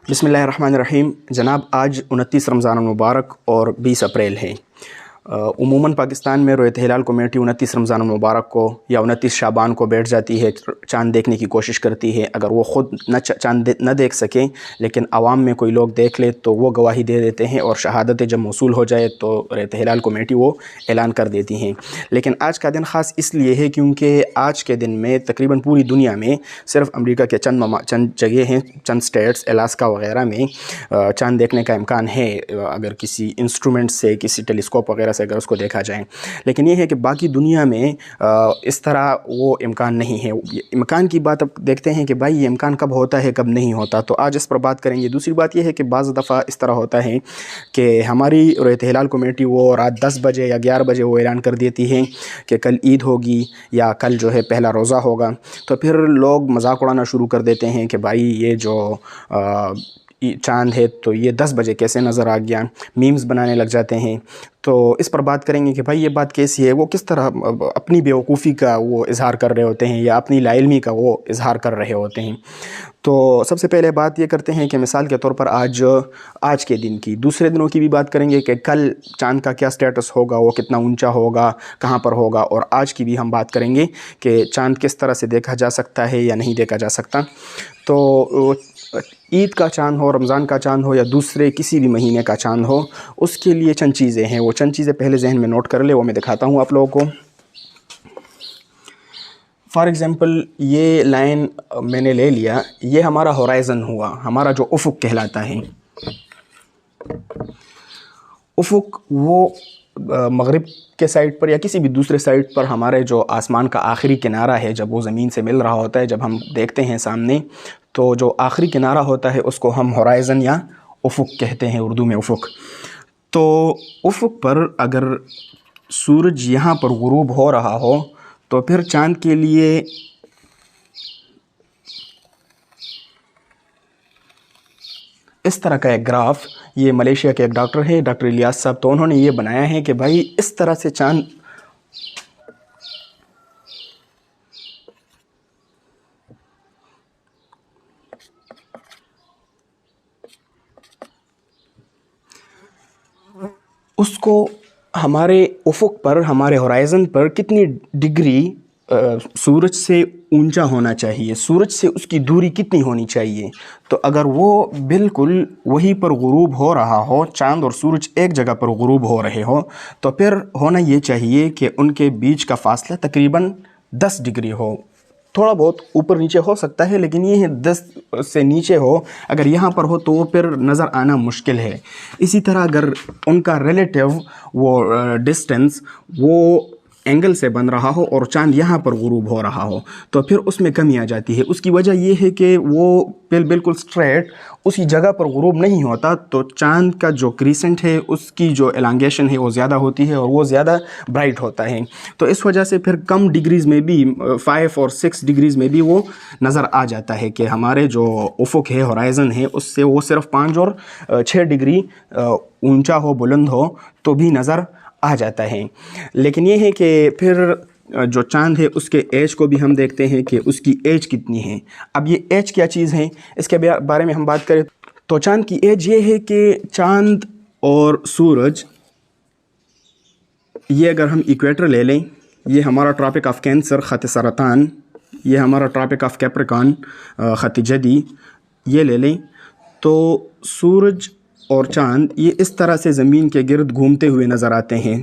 बिस्मिल्लाहिर्रहमानिर्रहीम। जनाब, आज 29 रमज़ान मुबारक और 20 अप्रैल है। उमूमन पाकिस्तान में रोयत हिलाल कमेटी 29 रमज़ान मुबारक को या 29 शाबान को बैठ जाती है, चाँद देखने की कोशिश करती है। अगर वो ख़ुद चाँद न देख सकें लेकिन आवाम में कोई लोग देख ले तो वो गवाही दे देते हैं और शहादत जब मौसूल हो जाए तो रोयत हिलाल कमेटी वो ऐलान कर देती हैं। लेकिन आज का दिन ख़ास इसलिए है क्योंकि आज के दिन में तकरीबन पूरी दुनिया में सिर्फ अमेरिका के चंद जगह हैं, चंद स्टेट्स, अलास्का वगैरह में चाँद देखने का इम्कान है, अगर किसी इंस्ट्रूमेंट से, किसी टेलीस्कोप वगैरह से अगर उसको देखा जाए। लेकिन ये है कि बाकी दुनिया में इस तरह वो इम्कान नहीं है। इम्कान की बात अब देखते हैं कि भाई ये इम्कान कब होता है, कब नहीं होता, तो आज इस पर बात करेंगे। दूसरी बात ये है कि बाज़ दफ़ा इस तरह होता है कि हमारी रोयत हिलाल कमेटी वो रात 10 बजे या 11 बजे वो ऐलान कर देती है कि कल ईद होगी या कल जो है पहला रोज़ा होगा, तो फिर लोग मजाक उड़ाना शुरू कर देते हैं कि भाई ये जो चाँद है तो ये 10 बजे कैसे नज़र आ गया, मीम्स बनाने लग जाते हैं। तो इस पर बात करेंगे कि भाई ये बात कैसी है, वो किस तरह अपनी बेवकूफ़ी का वो इज़हार कर रहे होते हैं या अपनी लाइल्मी का वो इज़हार कर रहे होते हैं। तो सबसे पहले बात ये करते हैं कि मिसाल के तौर पर आज के दिन की, दूसरे दिनों की भी बात करेंगे कि कल चाँद का क्या स्टेटस होगा, वो कितना ऊंचा होगा, कहाँ पर होगा, और आज की भी हम बात करेंगे कि चाँद किस तरह से देखा जा सकता है या नहीं देखा जा सकता। तो ईद का चाँद हो, रमज़ान का चाँद हो या दूसरे किसी भी महीने का चाँद हो, उसके लिए चंद चीज़ें हैं। वो चंद चीज़ें पहले जहन में नोट कर ले, वो मैं दिखाता हूँ आप लोगों को। फॉर एग्ज़ाम्पल ये लाइन मैंने ले लिया, ये हमारा होराइज़न हुआ, हमारा जो उफ़ुक कहलाता है। उफ़ुक वो मगरिब के साइड पर या किसी भी दूसरे साइड पर हमारे जो आसमान का आखिरी किनारा है, जब वो ज़मीन से मिल रहा होता है, जब हम देखते हैं सामने, तो जो आखिरी किनारा होता है उसको हम होराइज़न या उफ़ुक कहते हैं, उर्दू में उफ़ुक। तो उफ़ुक पर अगर सूरज यहाँ पर गुरूब हो रहा हो तो फिर चाँद के लिए इस तरह का एक ग्राफ, ये मलेशिया के एक डॉक्टर है, डॉक्टर इलियास साहब, तो उन्होंने ये बनाया है कि भाई इस तरह से चाँद उसको हमारे उफ़ुक पर, हमारे होराइज़न पर कितनी डिग्री सूरज से ऊंचा होना चाहिए, सूरज से उसकी दूरी कितनी होनी चाहिए। तो अगर वो बिल्कुल वहीं पर गुरूब हो रहा हो, चाँद और सूरज एक जगह पर गुरूब हो रहे हो, तो फिर होना ये चाहिए कि उनके बीच का फासला तकरीबन 10 डिग्री हो। थोड़ा बहुत ऊपर नीचे हो सकता है लेकिन ये है 10 से नीचे हो, अगर यहाँ पर हो तो वो फिर नज़र आना मुश्किल है। इसी तरह अगर उनका रिलेटिव वो डिस्टेंस वो एंगल से बन रहा हो और चाँद यहाँ पर गुरूब हो रहा हो तो फिर उसमें कमी आ जाती है। उसकी वजह ये है कि वो बिल्कुल स्ट्रेट उसी जगह पर गुरूब नहीं होता, तो चाँद का जो क्रीसेंट है उसकी जो एलांगेशन है वो ज़्यादा होती है और वो ज़्यादा ब्राइट होता है। तो इस वजह से फिर कम डिग्रीज़ में भी 5 और 6 डिग्रीज़ में भी वो नज़र आ जाता है कि हमारे जो उफ़ुक है, होराइज़न है, उससे वो सिर्फ 5 और 6 डिग्री ऊंचा हो, बुलंद हो तो भी नज़र आ जाता है। लेकिन ये है कि फिर जो चाँद है उसके एज को भी हम देखते हैं कि उसकी एज कितनी है। अब ये एज क्या चीज़ है, इसके बारे में हम बात करें तो चाँद की एज ये है कि चाँद और सूरज, ये अगर हम इक्वेटर ले लें, ये हमारा ट्रॉपिक ऑफ कैंसर ख़त सरतान, ये हमारा ट्रॉपिक ऑफ कैप्रिकॉर्न ख़त जदी, ये ले लें, तो सूरज और चाँद ये इस तरह से ज़मीन के गिर्द घूमते हुए नज़र आते हैं।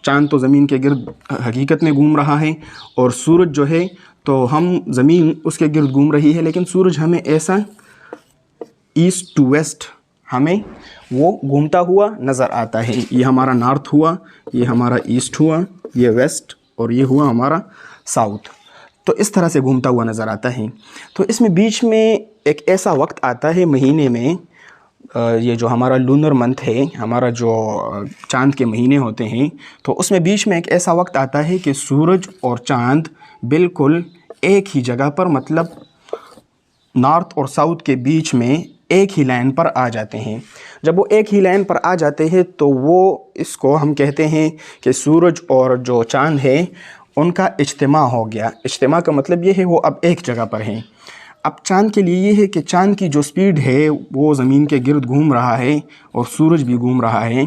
चाँद तो ज़मीन के गिर्द हकीकत में घूम रहा है और सूरज जो है तो हम ज़मीन उसके गिर्द घूम रही है, लेकिन सूरज हमें ऐसा ईस्ट टू वेस्ट हमें वो घूमता हुआ नज़र आता है। ये हमारा नॉर्थ हुआ, ये हमारा ईस्ट हुआ, ये वेस्ट, और ये हुआ हमारा साउथ। तो इस तरह से घूमता हुआ नज़र आता है। तो इसमें बीच में एक ऐसा वक्त आता है महीने में, ये जो हमारा लूनर मंथ है, हमारा जो चाँद के महीने होते हैं, तो उसमें बीच में एक ऐसा वक्त आता है कि सूरज और चाँद बिल्कुल एक ही जगह पर, मतलब नॉर्थ और साउथ के बीच में एक ही लाइन पर आ जाते हैं। जब वो एक ही लाइन पर आ जाते हैं तो वो, इसको हम कहते हैं कि सूरज और जो चाँद है उनका इज्तिमा हो गया। इज्तिमा का मतलब ये है वो अब एक जगह पर हैं। अब चाँद के लिए ये है कि चाँद की जो स्पीड है वो ज़मीन के गिर्द घूम रहा है और सूरज भी घूम रहा है,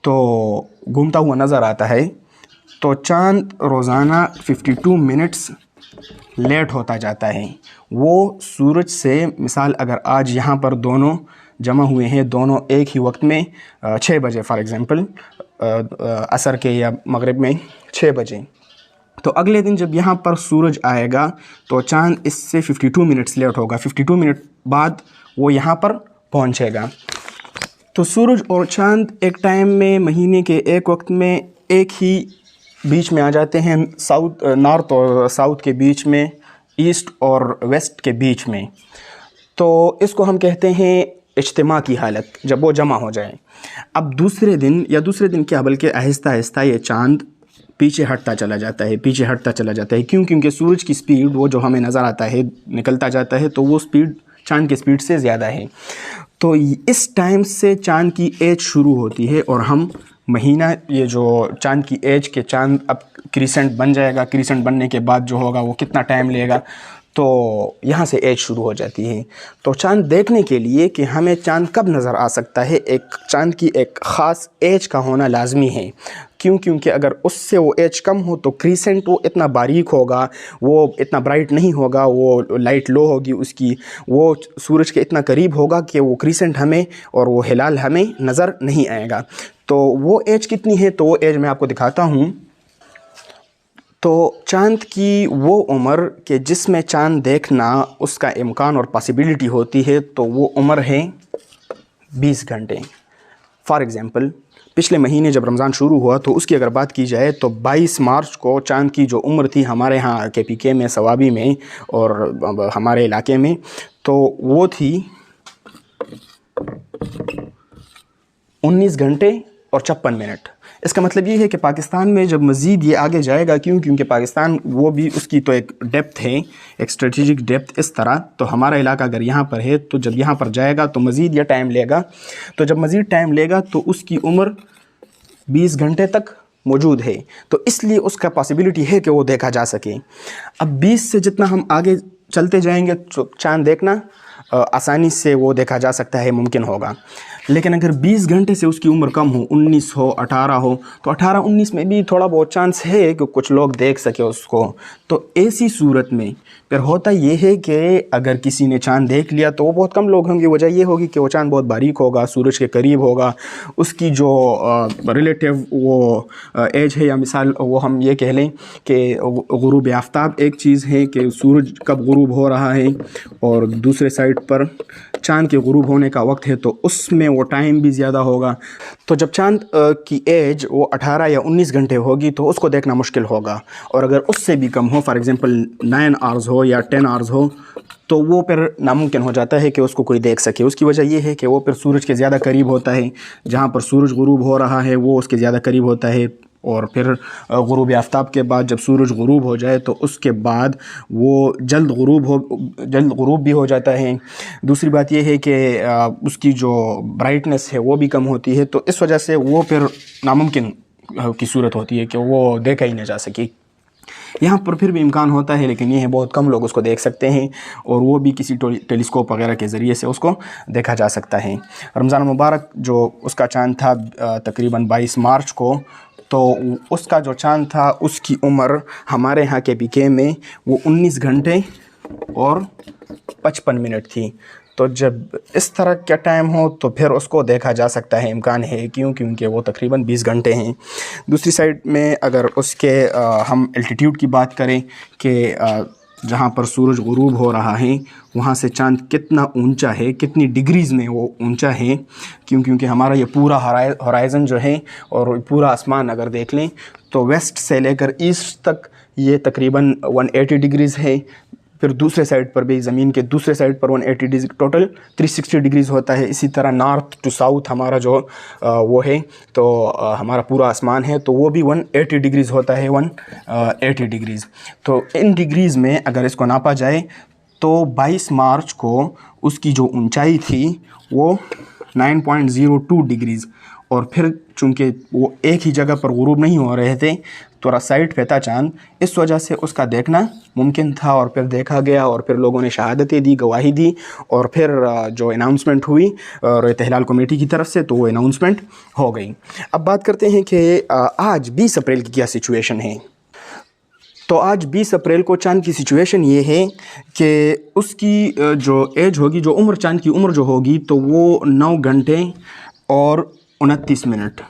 तो घूमता हुआ नज़र आता है। तो चाँद रोज़ाना 52 मिनट्स लेट होता जाता है वो सूरज से। मिसाल अगर आज यहाँ पर दोनों जमा हुए हैं, दोनों एक ही वक्त में 6 बजे फॉर एग्ज़ाम्पल, असर के या मगरिब में 6 बजे, तो अगले दिन जब यहाँ पर सूरज आएगा तो चाँद इससे 52 मिनट्स लेट होगा। 52 मिनट बाद वो यहाँ पर पहुँचेगा। तो सूरज और चाँद एक टाइम में, महीने के एक वक्त में एक ही बीच में आ जाते हैं, नॉर्थ और साउथ के बीच में, ईस्ट और वेस्ट के बीच में। तो इसको हम कहते हैं इज्तिमा की हालत, जब वो जमा हो जाए। अब दूसरे दिन क्या बल्कि आहिस्ता आहिस्ता ये चाँद पीछे हटता चला जाता है। क्यों? क्योंकि सूरज की स्पीड, वो जो हमें नज़र आता है निकलता जाता है, तो वो स्पीड चाँद की स्पीड से ज़्यादा है। तो इस टाइम से चाँद की एज शुरू होती है और हम महीना, ये जो चाँद की एज के चाँद अब क्रीसेंट बन जाएगा, क्रीसेंट बनने के बाद जो होगा वो कितना टाइम लेगा, तो यहाँ से एज शुरू हो जाती है। तो चाँद देखने के लिए कि हमें चाँद कब नज़र आ सकता है, एक चाँद की एक ख़ास एज का होना लाजमी है। क्यों? क्योंकि अगर उससे वो एज कम हो तो क्रीसेंट वो इतना बारीक होगा, वो इतना ब्राइट नहीं होगा, वो लाइट लो होगी उसकी, वो सूरज के इतना करीब होगा कि वो क्रीसेंट हमें और वो हिलाल हमें नज़र नहीं आएगा। तो वो एज कितनी है, तो वो एज मैं आपको दिखाता हूँ। तो चाँद की वो उम्र कि जिसमें चाँद देखना उसका इम्कान और पॉसिबिलिटी होती है, तो वो उम्र है 20 घंटे। फॉर एग्ज़ाम्पल, पिछले महीने जब रमज़ान शुरू हुआ तो उसकी अगर बात की जाए तो 22 मार्च को चाँद की जो उम्र थी हमारे यहाँ KPK में, सवाबी में और हमारे इलाके में, तो वो थी 19 घंटे और 56 मिनट। इसका मतलब ये है कि पाकिस्तान में जब मज़ीद ये आगे जाएगा, क्योंकि पाकिस्तान वो भी, उसकी तो एक डेप्थ है, एक स्ट्रेटेजिक डेप्थ इस तरह, तो हमारा इलाका अगर यहाँ पर है तो जब यहाँ पर जाएगा तो मज़ीद ये टाइम लेगा। तो जब मज़ीद टाइम लेगा तो उसकी उम्र 20 घंटे तक मौजूद है, तो इसलिए उसका पॉसिबिलिटी है कि वो देखा जा सके। अब 20 से जितना हम आगे चलते जाएंगे तो चाँद देखना आसानी से वो देखा जा सकता है, मुमकिन होगा। लेकिन अगर 20 घंटे से उसकी उम्र कम हो, 19 हो, 18 हो, तो 18-19 में भी थोड़ा बहुत चांस है कि कुछ लोग देख सके उसको। तो ऐसी सूरत में फिर होता ये है कि अगर किसी ने चाँद देख लिया तो वो बहुत कम लोग होंगे। वजह ये होगी कि वो चाँद बहुत बारीक होगा, सूरज के करीब होगा, उसकी जो रिलेटिव वो एज है, या मिसाल वो हम ये कह लें कि गुरूब आफ्ताब एक चीज़ है कि सूरज कब गुरूब हो रहा है, और दूसरे साइड पर चाँद के गुरूब होने का वक्त है, तो उसमें वो टाइम भी ज़्यादा होगा। तो जब चाँद की एज वो 18 या 19 घंटे होगी तो उसको देखना मुश्किल होगा। और अगर उससे भी कम हो, फॉर एग्ज़ाम्पल 9 आवर्स हो या 10 आवर्स हो, तो वो फिर नामुमकिन हो जाता है कि उसको कोई देख सके। उसकी वजह ये है कि वो फिर सूरज के ज़्यादा करीब होता है, जहाँ पर सूरज गुरूब हो रहा है वो उसके ज़्यादा करीब होता है। और फिर गुरूब आफ्ताब के बाद जब सूरज गुरूब हो जाए तो उसके बाद वो जल्द गुरूब भी हो जाता है। दूसरी बात यह है कि उसकी जो ब्राइटनेस है वो भी कम होती है, तो इस वजह से वो फिर नामुमकिन की सूरत होती है कि वो देखा ही ना जा सके। यहाँ पर फिर भी इम्कान होता है, लेकिन ये है बहुत कम लोग उसको देख सकते हैं, और वो भी किसी टेलीस्कोप वगैरह के ज़रिए से उसको देखा जा सकता है। रमज़ान मुबारक जो उसका चाँद था तकरीबन 22 मार्च को, तो उसका जो चाँद था उसकी उम्र हमारे यहाँ के KPK में वो 19 घंटे और 55 मिनट थी। तो जब इस तरह का टाइम हो तो फिर उसको देखा जा सकता है, इम्कान है। क्योंकि वो तकरीबन 20 घंटे हैं। दूसरी साइड में अगर उसके हम एल्टीट्यूड की बात करें कि जहाँ पर सूरज गुरूब हो रहा है वहाँ से चाँद कितना ऊंचा है, कितनी डिग्रीज़ में वो ऊंचा है, क्योंकि हमारा ये पूरा होराइज़न जो है और पूरा आसमान अगर देख लें तो वेस्ट से लेकर ईस्ट तक ये तकरीबन 180 डिग्रीज़ है। फिर दूसरे साइड पर भी, ज़मीन के दूसरे साइड पर 180 डिग्री, टोटल 360 डिग्रीज़ होता है। इसी तरह नॉर्थ टू साउथ हमारा जो वो है, तो हमारा पूरा आसमान है, तो वो भी 180 डिग्रीज़ होता है, 180 डिग्रीज़। तो इन डिग्रीज़ में अगर इसको नापा जाए तो 22 मार्च को उसकी जो ऊंचाई थी वो 9.02 डिग्रीज़। और फिर चूँकि वो एक ही जगह पर गुरूब नहीं हो रहे थे, थोड़ा साइड पे था चाँद, इस वजह से उसका देखना मुमकिन था और फिर देखा गया और फिर लोगों ने शहादतें दी, गवाही दी और फिर जो अनाउंसमेंट हुई रोयत हिलाल कमेटी की तरफ से, तो वो अनाउंसमेंट हो गई। अब बात करते हैं कि आज 20 अप्रैल की क्या सिचुएशन है। तो आज 20 अप्रैल को चाँद की सिचुएशन ये है कि उसकी जो एज होगी, जो उम्र, चाँद की उम्र जो होगी, तो वो 9 घंटे और 29 मिनट।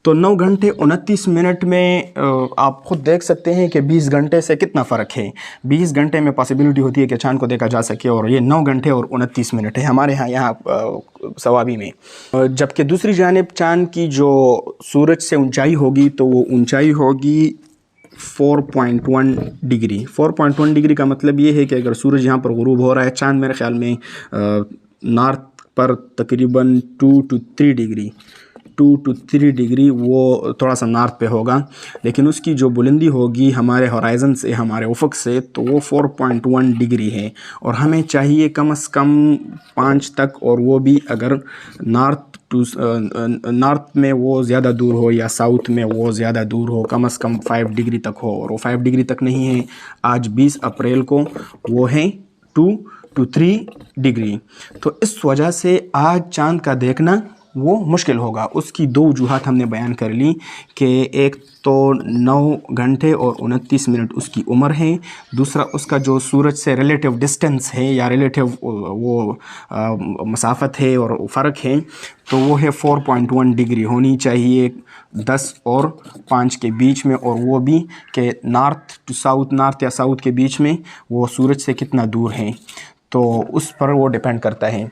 तो 9 घंटे 29 मिनट में आप ख़ुद देख सकते हैं कि 20 घंटे से कितना फ़र्क है। 20 घंटे में पॉसिबिलिटी होती है कि चाँद को देखा जा सके और ये 9 घंटे और 29 मिनट है हमारे यहाँ सवाबी में। जबकि दूसरी जानिब चाँद की जो सूरज से ऊंचाई होगी, तो वो ऊंचाई होगी 4.1 डिग्री। 4.1 डिग्री का मतलब ये है कि अगर सूरज यहाँ पर गुरूब हो रहा है, चाँद मेरे ख़्याल में नॉर्थ पर तकरीबन 2 to 3 डिग्री वो थोड़ा सा नॉर्थ पे होगा, लेकिन उसकी जो बुलंदी होगी हमारे होराइज़न से, हमारे उफ़क़ से, तो वो 4.1 डिग्री है। और हमें चाहिए कम से कम 5 तक, और वो भी अगर नॉर्थ में वो ज़्यादा दूर हो या साउथ में वो ज़्यादा दूर हो, कम से कम 5 डिग्री तक हो, और वो 5 डिग्री तक नहीं है आज 20 अप्रैल को, वो है 2 to 3 डिग्री। तो इस वजह से आज चाँद का देखना वो मुश्किल होगा। उसकी 2 वजूहात हमने बयान कर ली कि एक तो 9 घंटे और 29 मिनट उसकी उम्र है, दूसरा उसका जो सूरज से रिलेटिव डिस्टेंस है या रिलेटिव वो मसाफत है और फ़र्क है, तो वो है 4.1 डिग्री होनी चाहिए 10 और 5 के बीच में, और वो भी कि नॉर्थ टू साउथ, नॉर्थ या साउथ के बीच में वो सूरज से कितना दूर है, तो उस पर वो डिपेंड करता है।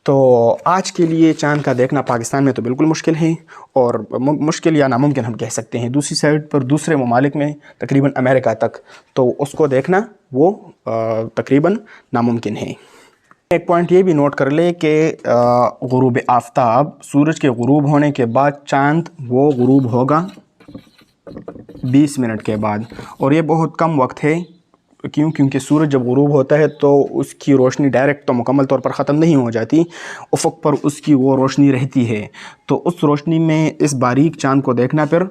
तो आज के लिए चाँद का देखना पाकिस्तान में तो बिल्कुल मुश्किल है, और मुश्किल या नामुमकिन हम कह सकते हैं। दूसरी साइड पर दूसरे ममालिक में तकरीबन अमेरिका तक, तो उसको देखना वो तकरीबन नामुमकिन है। एक पॉइंट ये भी नोट कर ले कि गुरूब आफ्ताब, सूरज के गुरूब होने के बाद चाँद वो गुरूब होगा 20 मिनट के बाद, और ये बहुत कम वक्त है। क्योंकि सूरज जब गुरूब होता है तो उसकी रोशनी डायरेक्ट तो मुकम्मल तौर पर ख़त्म नहीं हो जाती, उफ़क़ पर उसकी वो रोशनी रहती है, तो उस रोशनी में इस बारीक चाँद को देखना फिर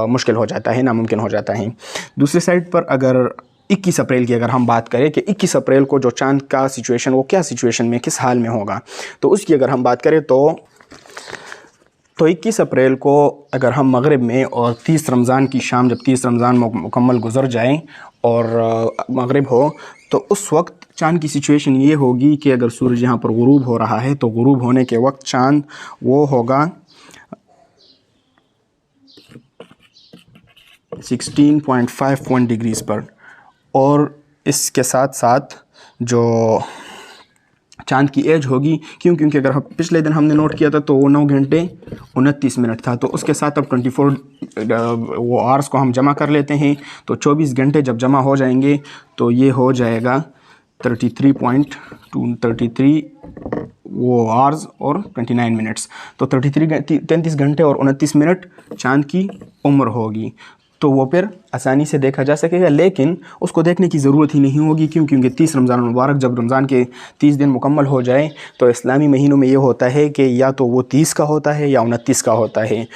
मुश्किल हो जाता है, नामुमकिन हो जाता है। दूसरी साइड पर अगर 21 अप्रैल की अगर हम बात करें कि 21 अप्रैल को जो चाँद का सिचुएशन, वो क्या सिचुएशन में, किस हाल में होगा, तो उसकी अगर हम बात करें तो 21 अप्रैल को अगर हम मगरिब में और 30 रमज़ान की शाम, जब 30 रमज़ान मुकम्मल गुज़र जाएं और मगरिब हो, तो उस वक्त चाँद की सिचुएशन ये होगी कि अगर सूरज यहाँ पर गुरूब हो रहा है, तो गुरूब होने के वक्त चाँद वो होगा 16.51 डिग्रीज़ पर। और इसके साथ साथ जो चाँद की एज होगी, क्योंकि अगर हम पिछले दिन हमने नोट किया था तो वो 9 घंटे 29 मिनट था, तो उसके साथ अब 24 वो आवर्स को हम जमा कर लेते हैं, तो 24 घंटे जब जमा हो जाएंगे तो ये हो जाएगा 33 वो आवर्स और 29 मिनट्स, तो 33 घंटे और 29 मिनट चाँद की उम्र होगी। तो वो फिर आसानी से देखा जा सकेगा, लेकिन उसको देखने की ज़रूरत ही नहीं होगी, क्योंकि 30 रमज़ान मुबारक, जब रमज़ान के 30 दिन मुकम्मल हो जाए, तो इस्लामी महीनों में ये होता है कि या तो वो 30 का होता है या 29 का होता है,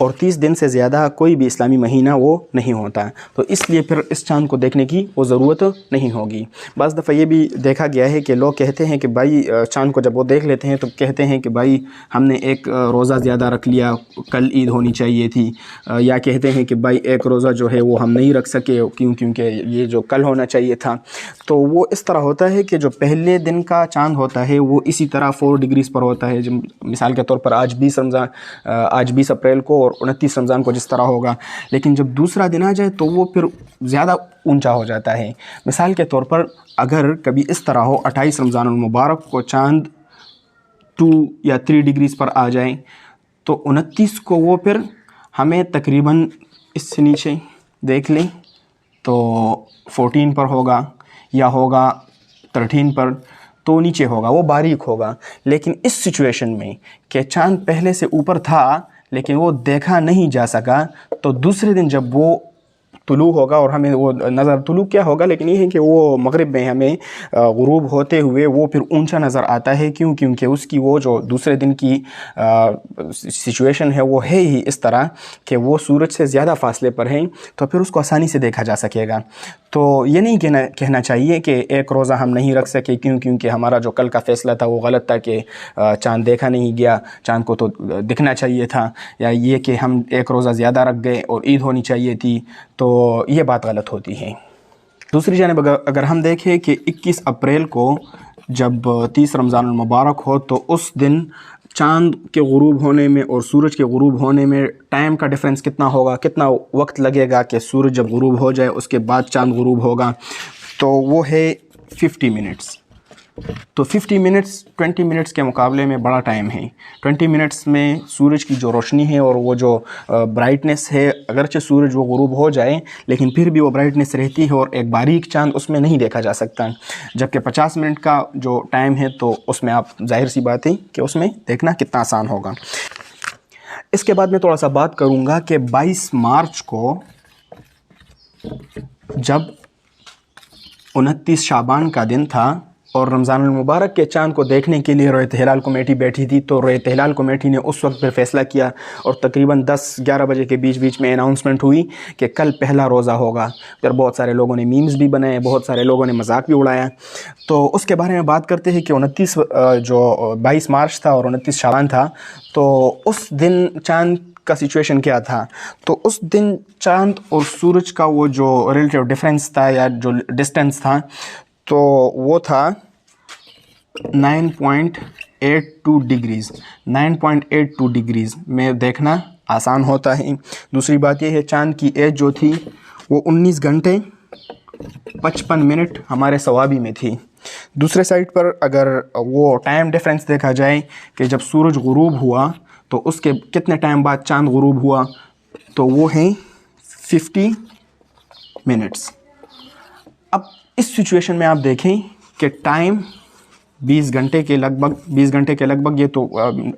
और 30 दिन से ज़्यादा कोई भी इस्लामी महीना वो नहीं होता, तो इसलिए फिर इस चाँद को देखने की वो ज़रूरत नहीं होगी। बाज़ दफ़ा ये भी देखा गया है कि लोग कहते हैं कि भाई चाँद को जब वो देख लेते हैं तो कहते हैं कि भाई हमने एक रोज़ा ज़्यादा रख लिया, कल ईद होनी चाहिए थी, या कहते हैं कि भाई एक रोज़ा जो है वो हम नहीं रख सके क्योंकि ये जो कल होना चाहिए था। तो वो इस तरह होता है कि जो पहले दिन का चाँद होता है वो इसी तरह 4 डिग्रीज़ पर होता है, जो मिसाल के तौर पर आज 20 अप्रैल को और 29 रमज़ान को जिस तरह होगा, लेकिन जब दूसरा दिन आ जाए तो वो फिर ज़्यादा ऊंचा हो जाता है। मिसाल के तौर पर अगर कभी इस तरह हो 28 रमज़ान मुबारक को चाँद 2 या 3 डिग्रीज़ पर आ जाए, तो 29 को वो फिर हमें तकरीबन इससे नीचे देख लें तो 14 पर होगा या होगा 13 पर, तो नीचे होगा, वो बारीक होगा। लेकिन इस सिचुएशन में कि चाँद पहले से ऊपर था लेकिन वो देखा नहीं जा सका, तो दूसरे दिन जब वो तुलू होगा और हमें वो नज़र तुलू क्या होगा, लेकिन ये है कि वो मगरिब में हमें गुरूब होते हुए वो फिर ऊंचा नज़र आता है। क्यों? क्योंकि उसकी वो जो दूसरे दिन की सिचुएशन है वो है ही इस तरह कि वो सूरज से ज़्यादा फासले पर है, तो फिर उसको आसानी से देखा जा सकेगा। तो ये नहीं कहना चाहिए कि एक रोज़ा हम नहीं रख सके क्योंकि हमारा जो कल का फ़ैसला था वो गलत था कि चाँद देखा नहीं गया, चाँद को तो दिखना चाहिए था, या ये कि हम एक रोज़ा ज़्यादा रख गए और ईद होनी चाहिए थी, तो ये बात गलत होती है। दूसरी जानिब अगर हम देखें कि 21 अप्रैल को जब 30 रमज़ान मुबारक हो, तो उस दिन चाँद के गुरूब होने में और सूरज के गुरूब होने में टाइम का डिफरेंस कितना होगा, कितना वक्त लगेगा कि सूरज जब गुरूब हो जाए उसके बाद चाँद गुरूब होगा, तो वो है 50 मिनट्स। तो 50 मिनट्स 20 मिनट्स के मुकाबले में बड़ा टाइम है। 20 मिनट्स में सूरज की जो रोशनी है और वो जो ब्राइटनेस है, अगरचे सूरज वो गुरूब हो जाए लेकिन फिर भी वो ब्राइटनेस रहती है और एक बारीक चाँद उसमें नहीं देखा जा सकता। जबकि 50 मिनट का जो टाइम है तो उसमें आप जाहिर सी बात है कि उसमें देखना कितना आसान होगा। इसके बाद मैं थोड़ा सा बात करूँगा कि 22 मार्च को जब 29 शाबान का दिन था और रमज़ानुल मुबारक के चाँद को देखने के लिए रोयत हिलाल कमेटी बैठी थी, तो रोयत हिलाल कमेटी ने उस वक्त पर फ़ैसला किया और तकरीबन 10-11 बजे के बीच में अनाउंसमेंट हुई कि कल पहला रोज़ा होगा। फिर बहुत सारे लोगों ने मीम्स भी बनाए, बहुत सारे लोगों ने मजाक भी उड़ाया। तो उसके बारे में बात करते हैं कि 22 मार्च था और 29 शाबान था, तो उस दिन चाँद का सिचुएशन क्या था। तो उस दिन चाँद और सूरज का वो जो रिलेटिव डिफरेंस था या जो डिस्टेंस था, तो वो था 9.82 डिग्रीज़। 9.82 डिग्रीज़ में देखना आसान होता है। दूसरी बात यह है चाँद की एज जो थी वो 19 घंटे 55 मिनट हमारे सवाबी में थी। दूसरे साइड पर अगर वो टाइम डिफरेंस देखा जाए कि जब सूरज गुरूब हुआ तो उसके कितने टाइम बाद चाँद गुरूब हुआ, तो वो है 50 मिनट्स। अब इस सिचुएशन में आप देखें कि टाइम 20 घंटे के लगभग ये तो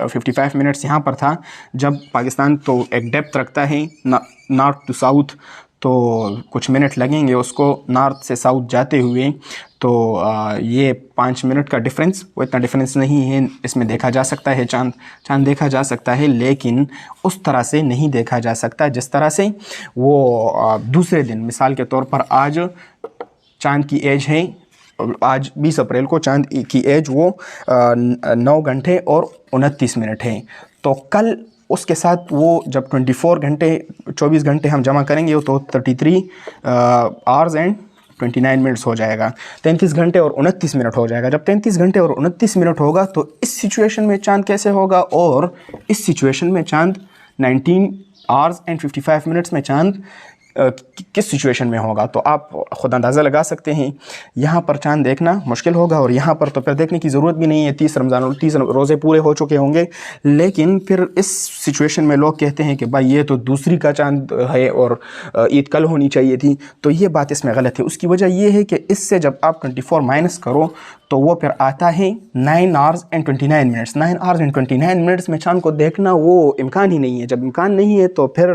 55 मिनट्स यहाँ पर था। जब पाकिस्तान तो एक डेप्थ रखता है नॉर्थ टू साउथ, तो कुछ मिनट लगेंगे उसको नॉर्थ से साउथ जाते हुए, तो ये 5 मिनट का डिफरेंस, वो इतना डिफरेंस नहीं है। इसमें देखा जा सकता है चाँद देखा जा सकता है, लेकिन उस तरह से नहीं देखा जा सकता जिस तरह से वो दूसरे दिन, मिसाल के तौर पर आज चाँद की एज है, आज 20 अप्रैल को चाँद की एज वो 9 घंटे और 29 मिनट है। तो कल उसके साथ वो जब 24 घंटे हम जमा करेंगे तो 33 आवर्स एंड 29 मिनट्स हो जाएगा। 33 घंटे और 29 मिनट हो जाएगा। जब 33 घंटे और 29 मिनट होगा तो इस सिचुएशन में चाँद कैसे होगा, और इस सिचुएशन में चाँद 19 आवर्स एंड 55 मिनट्स में चाँद किस सिचुएशन में होगा, तो आप खुद अंदाज़ा लगा सकते हैं। यहाँ पर चाँद देखना मुश्किल होगा और यहाँ पर तो फिर देखने की ज़रूरत भी नहीं है। 30 रोज़े पूरे हो चुके होंगे, लेकिन फिर इस सिचुएशन में लोग कहते हैं कि भाई ये तो दूसरी का चाँद है और ईद कल होनी चाहिए थी, तो ये बात इसमें गलत है। उसकी वजह ये है कि इससे जब आप 24 माइनस करो तो वो फिर आता है 9 hours and 29 minutes. 9 hours and 29 minutes में चाँद को देखना वो इम्कान ही नहीं है। जब इम्कान नहीं है तो फिर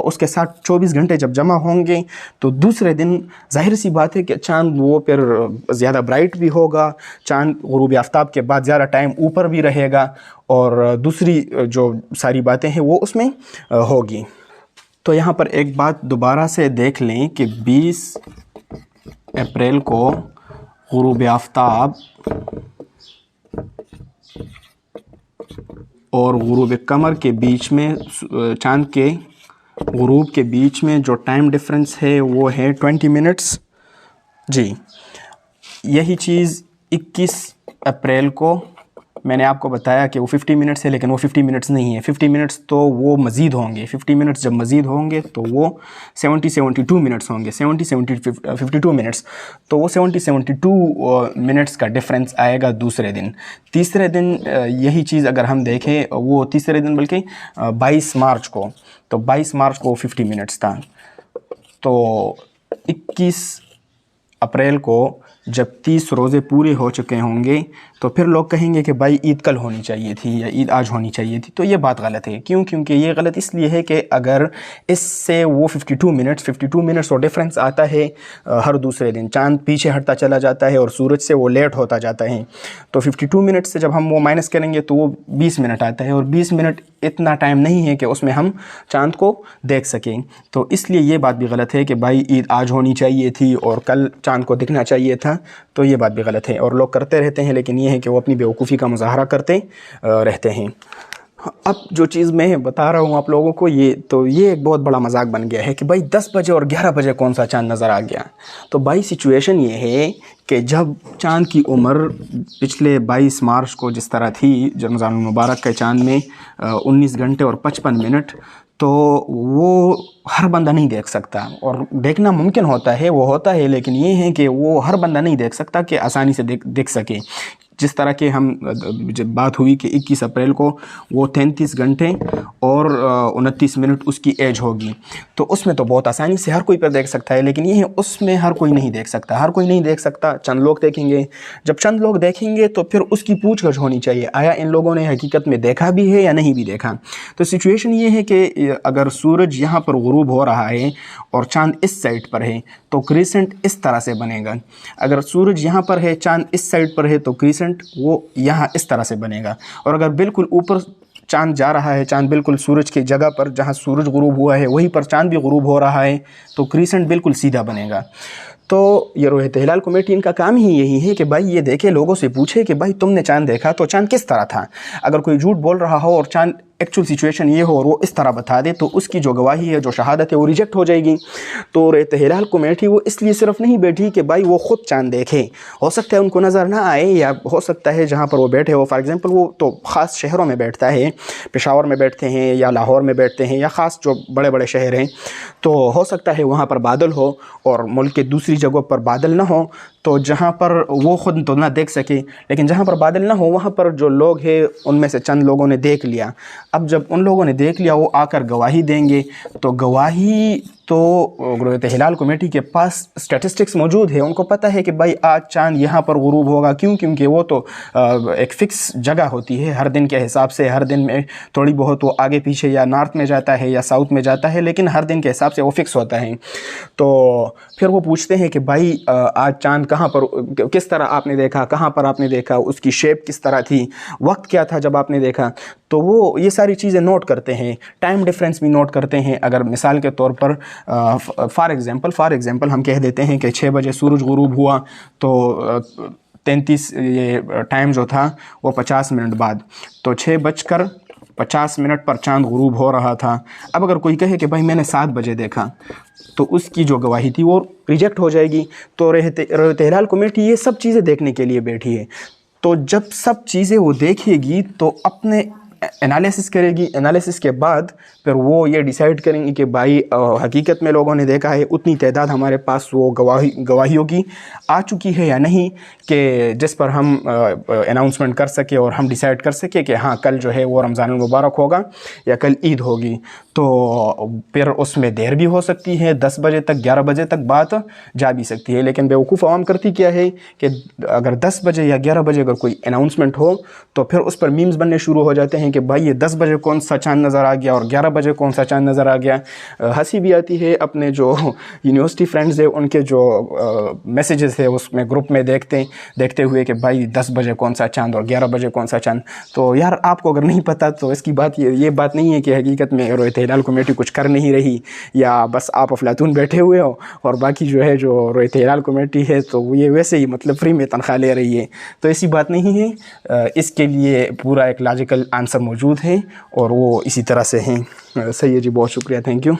उसके साथ 24 घंटे जब जमा होंगे तो दूसरे दिन जाहिर सी बात है कि चाँद वो फिर ज़्यादा ब्राइट भी होगा, चाँद गुरूब आफ्ताब के बाद ज़्यादा टाइम ऊपर भी रहेगा और दूसरी जो सारी बातें हैं वो उसमें होगी। तो यहाँ पर एक बात दोबारा से देख लें कि 20 अप्रैल को गुरूब आफ्ताब और गुरूब कमर के बीच में, चाँद के गुरूब के बीच में जो टाइम डिफरेंस है वो है 20 मिनट्स। जी, यही चीज़ 21 अप्रैल को मैंने आपको बताया कि वो 50 मिनट्स है, लेकिन वो 50 मिनट्स नहीं है। 50 मिनट्स तो वो मज़ीद होंगे। 50 मिनट्स जब मज़ीद होंगे तो वो 72 मिनट्स होंगे। 52 मिनट्स, तो वो 72 मिनट्स का डिफरेंस आएगा दूसरे दिन। तीसरे दिन यही चीज़ अगर हम देखें, वो तीसरे दिन बल्कि 22 मार्च को, तो 22 मार्च को 50 मिनट्स था। तो 21 अप्रैल को जब 30 रोज़े पूरे हो चुके होंगे تو پھر لوگ کہیں گے کہ بھائی عید کل ہونی چاہیے تھی یا عید آج ہونی چاہیے تھی. تو یہ بات غلط ہے. کیوں؟ کیونکہ یہ غلط اس لیے ہے کہ اگر اس سے وہ 52 منٹس اور ڈفرینس آتا ہے ہر دوسرے دن. چاند پیچھے ہٹتا چلا جاتا ہے اور سورج سے وہ لیٹ ہوتا جاتا ہے. تو 52 منٹ سے جب ہم وہ مائنس کریں گے تو وہ 20 منٹ آتا ہے, اور 20 منٹ اتنا ٹائم نہیں ہے کہ اس میں ہم چاند کو دیکھ سکیں. تو اس لیے یہ بات بھی غلط ہے کہ بھائی عید آج ہونی چاہیے تھی اور کل چاند کو دکھنا چاہیے تھا. تو یہ بات بھی غلط ہے, اور لوگ کرتے رہتے ہیں, لیکن یہ ہے کہ وہ اپنی بیوقوفی کا مظاہرہ کرتے رہتے ہیں. اب جو چیز میں بتا رہا ہوں آپ لوگوں کو, یہ ایک بہت بڑا مذاق بن گیا ہے کہ بھائی 10 بجے اور 11 بجے کون سا چاند نظر آ گیا. تو بھائی سچویشن یہ ہے کہ جب چاند کی عمر پچھلے 22 مارچ کو جس طرح تھی, رمضان المبارک کے چاند میں 19 گھنٹے اور 55 منٹ, تو وہ ہر بندہ نہیں دیکھ سکتا. اور دیکھنا ممکن ہوتا ہے, وہ ہوتا ہے, لیکن یہ ہے کہ وہ ہر بندہ نہیں دیکھ سکتا کہ آسانی سے دیکھ سکے. جس طرح کہ ہم جب بات ہوئی کہ 21 اپریل کو وہ 33 گھنٹے اور 29 منٹ اس کی ایج ہوگی, تو اس میں تو بہت آسانی سے ہر کوئی پر دیکھ سکتا ہے. لیکن یہ ہے اس میں ہر کوئی نہیں دیکھ سکتا, ہر کوئی نہیں دیکھ سکتا, چند لوگ دیکھیں گے. جب چند لوگ دیکھیں گے تو پھر اس کی پوچھ گچھ ہونی چاہیے, آیا ان لوگوں نے حقیقت میں دیکھا بھی ہے یا نہیں بھی دیکھا. تو سچویشن یہ ہے کہ اگر سورج یہاں پر غروب ہو رہا ہے اور چاند اس سائڈ پر ہے تو کریسنٹ اس طرح سے بنے گا. اگر سورج یہاں پر ہے, چاند اس سائڈ پر ہے, تو کریسنٹ وہ یہاں اس طرح سے بنے گا. اور اگر بالکل اوپر چاند جا رہا ہے, چاند بالکل سورج کی جگہ پر جہاں سورج غروب ہوا ہے وہیں پر چاند بھی غروب ہو رہا ہے, تو کریسنٹ بالکل سیدھا بنے گا. تو یہ رویت ہلال کمیٹی ان کا کام ہی یہی ہے کہ بھائی یہ دیکھے, لوگوں سے پوچھے کہ بھائی تم نے چاند دیکھا تو چاند کس طرح تھا. اگر کوئی جھوٹ بول رہا ہو اور چاند ایکچوئل سچویشن یہ ہو اور وہ اس طرح بتا دے, تو اس کی جو گواہی ہے, جو شہادت ہے, وہ ریجیکٹ ہو جائے گی. تو رویت ہلال کمیٹی وہ اس لیے صرف نہیں بیٹھی کہ بھائی وہ خود چاند دیکھے, ہو سکتا ہے ان کو نظر نہ آئے, یا ہو سکتا ہے جہاں پر وہ بیٹھے ہو, فار ایگزامپل وہ تو خاص شہروں میں بیٹھتا ہے, پشاور میں بیٹھتے ہیں یا لاہور میں بیٹھتے ہیں یا خاص جو بڑے بڑے شہر ہیں, تو ہو سکتا ہے وہاں پر بادل ہو اور ملک کے دوسری جگہوں پر بادل نہ ہو, تو جہاں پر وہ خود تو نہ دیکھ سکے, لیکن جہاں پر بادل نہ ہو وہاں پر جو لوگ ہیں ان میں سے چند لوگوں نے دیکھ لیا. اب جب ان لوگوں نے دیکھ لیا وہ آ کر گواہی دیں گے, تو گواہی تو رویت ہلال کمیٹی کے پاس اسٹیٹسٹکس موجود ہے, ان کو پتہ ہے کہ بھائی آج چاند یہاں پر غروب ہوگا. کیوں؟ کیونکہ وہ تو ایک فکس جگہ ہوتی ہے, ہر دن کے حساب سے, ہر دن میں تھوڑی بہت وہ آگے پیچھے یا نارتھ میں جاتا ہے یا ساؤتھ میں جاتا ہے, لیکن ہر دن کے حساب سے وہ فکس ہوتا ہے. تو پھر وہ پوچھتے ہیں کہ بھائی آج چاند کہاں پر, کس طرح آپ نے دیکھا, کہاں پر آپ نے دیکھا, اس کی شیپ کس طرح تھی, وقت کیا تھا جب آپ نے دیکھا. تو وہ یہ ساری چیزیں نوٹ کرتے ہیں, ٹائم ڈیفرنس بھی نوٹ کرتے ہیں. اگر مثال کے طور پر فار ایگزامپل ہم کہہ دیتے ہیں کہ 6 بجے سورج غروب ہوا, تو 33 یہ ٹائم جو تھا وہ 50 منٹ بعد, تو 6:50 پر چاند غروب ہو رہا تھا. اب اگر کوئی کہے کہ بھائی میں نے 7 بجے دیکھا, تو اس کی جو گواہی تھی وہ ریجیکٹ ہو جائے گی. تو رویت ہلال کمیٹی یہ سب چیزیں دیکھنے کے لیے بیٹھی ہے. تو جب سب چیزیں وہ دیکھے گی تو اپنے انالیسس کرے گی, انالیسس کے بعد پھر وہ یہ ڈیسائیڈ کریں گے کہ بھائی حقیقت میں لوگوں نے دیکھا ہے, اتنی تعداد ہمارے پاس وہ گواہیوں کی آ چکی ہے یا نہیں, کہ جس پر ہم اناؤنسمنٹ کر سکے اور ہم ڈیسائیڈ کر سکے کہ ہاں کل جو ہے وہ رمضان المبارک ہوگا یا کل عید ہوگی. تو پھر اس میں دیر بھی ہو سکتی ہے, 10 بجے تک 11 بجے تک بات جا بھی سکتی ہے. لیکن بیوقوف عوام کرتی کیا ہے کہ اگر 10 بجے یا 11 بجے اگر کوئی اناؤنسمنٹ ہو تو پھر اس پر میمز بننے شروع ہو جاتے ہیں کہ بھائی یہ 10 بجے کون سا چاند نظر آ گیا اور 11 بجے کون سا چاند نظر آ گیا. ہنسی بھی آتی ہے, اپنے جو یونیورسٹی فرینڈز ہیں ان کے جو میسیجز ہے اس میں گروپ میں دیکھتے ہوئے کہ بھائی 10 بجے کون سا چاند اور 11 بجے کون سا چاند. تو یار آپ کو اگر نہیں پتہ تو اس کی بات یہ بات نہیں ہے کہ حقیقت میں رویت ہلال کمیٹی کچھ کر نہیں رہی, یا بس آپ افلاطون بیٹھے ہوئے ہو اور باقی جو ہے جو رویت ہلال کمیٹی ہے تو یہ ویسے ہی مطلب فری میں تنخواہ لے رہی ہے. تو ایسی بات نہیں ہے, اس کے لیے پورا ایک لاجیکل آنسر موجود ہے اور وہ اسی طرح سے ہیں. صحیح ہے جی, بہت شکریہ, تھینک یو.